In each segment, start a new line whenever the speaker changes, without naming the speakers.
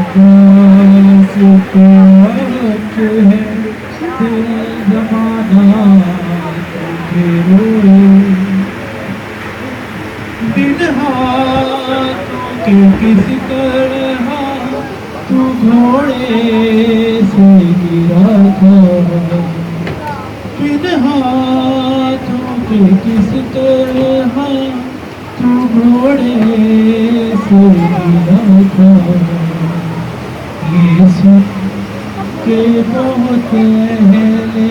पास तो वक्त है तेरा जमाना तुझे रोए दिन हाथों के किस तरह तू घोड़े से गिरा था बिन हाथों के किस तरह तू घोड़े से गिरा था ये सुन के बहुत पहले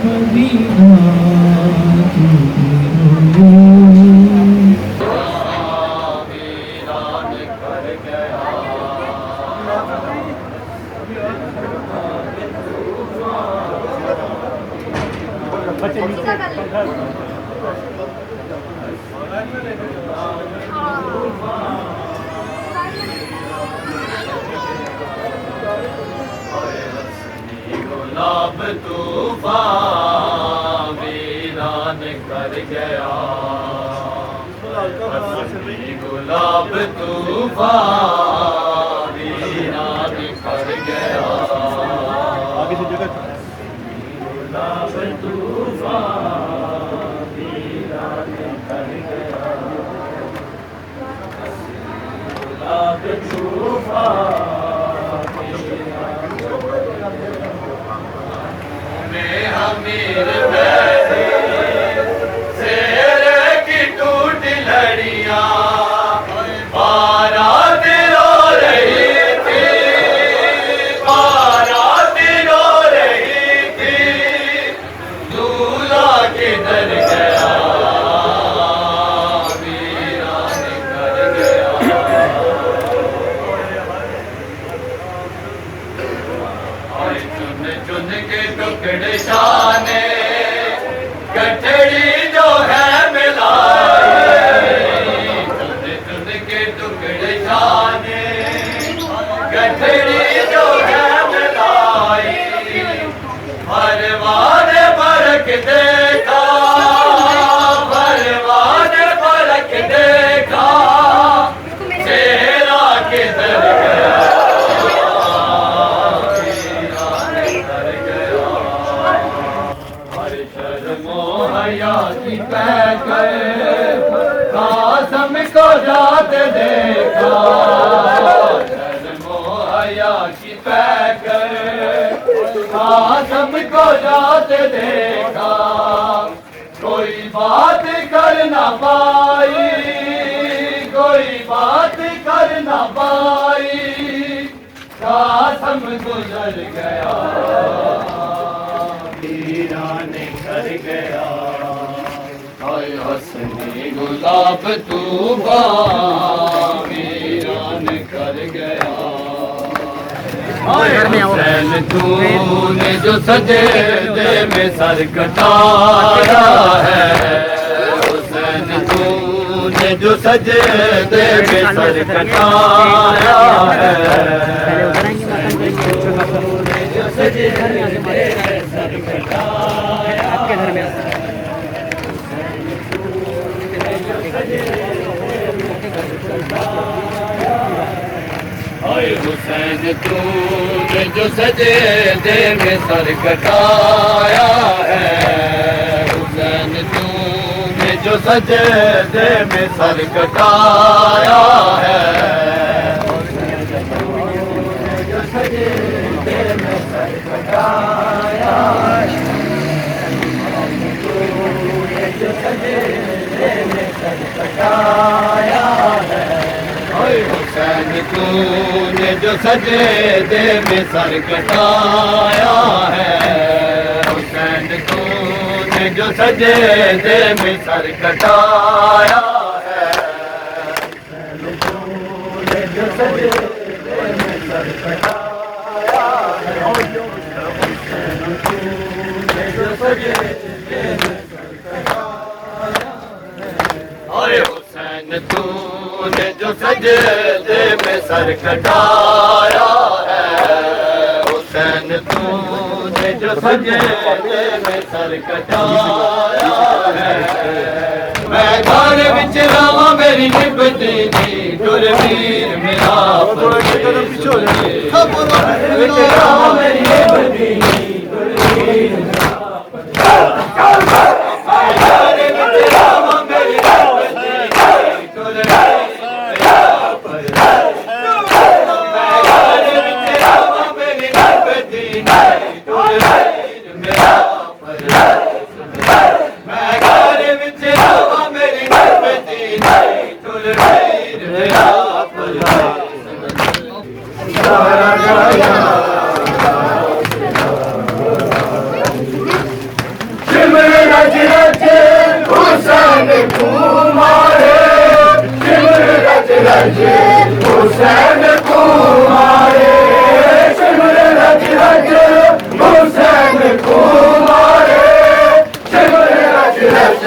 मदीना तुझे रोए
गुलाब तूफान वीरान कर गया गुलाब तूफान वीरान कर गया गुलाब तूफान वीरान कर गया गुलाब तूफान अमीर बैठे शेर की टूट लड़ियां बारात रो रही थी बारात रो रही थी दूल्हा किधर गया वीरान कर गया चुन चुन के टुकड़े शाने गठड़ी जो है मिलाई चुन चुन के टुकड़े शाने गठड़ी जो है मिलाई भरवान फर्क देखा भरवान फर्क देखा चेहरा किधर गया हया की पैकर कासम को जात देखा हया की पैकर कासम को जात देखा कोई बात कर ना पाई कोई बात कर ना पाई कासम गुजर गया वीरान कर गया हाय हसनी गुलाब तूफान वीरान कर गया हुसैन तूने जो सजदे में सर कटाया है हुसैन तूने जो सजदे में सर कटाया है तूने जो सजदे में सर कटाया आपके घर में हुसैन तूने जो सजदे में सर कटाया है हुसैन तूने जो सजदे में सर कटाया है जो सजदे में सर कटाया तूने जो सजदे में सर कटाया है हुसैन तूने जो सजदे में सर कटाया है हुसैन तूने जो सजदे में सर कटाया है हुसैन तूने जो सजदे में सर कटाया है हुसैन तूने जो सजदे में सर कटाया है हुसैन तूने जो सजदे में सर कटाया है हुसैन तूने ने जो सजेदे में सर कटाया है मैं घर विच रहां मेरी निभदी दी गुरवीर मेरा पीछे हो जाए विच रहां मेरी निभदी दी गुरवीर हुसैन कुमारे सिमर रज रज हुसैन कुमारे सिमर रज रज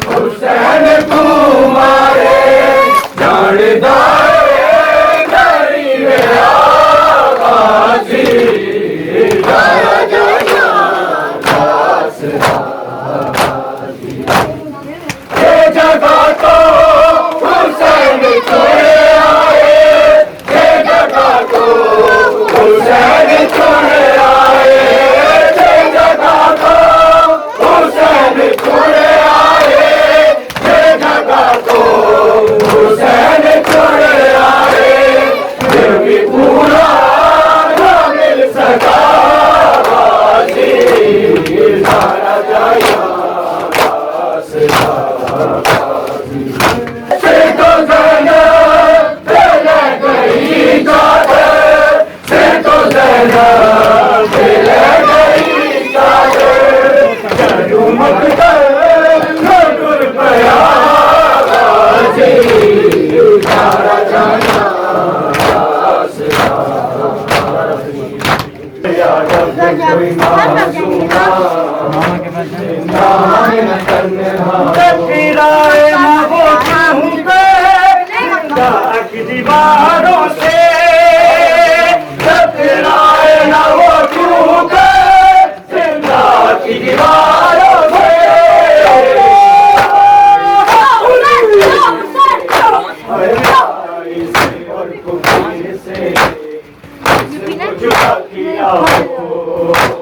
हुसैन कुमारे जानदार गरीब आगाजी राजा दास ये जगह तो हुसैन छोड़े हुसैन छोड़े आए ये जगह को हुसैन छोड़े आए ये जगह को हुसैन छोड़े आए फिर भी पूरा न मिल सका बाजी सारा जाया दीवारों से टकराए ना वो टूटे जिंदा की दीवारों से और कुछ से जुदा किया हो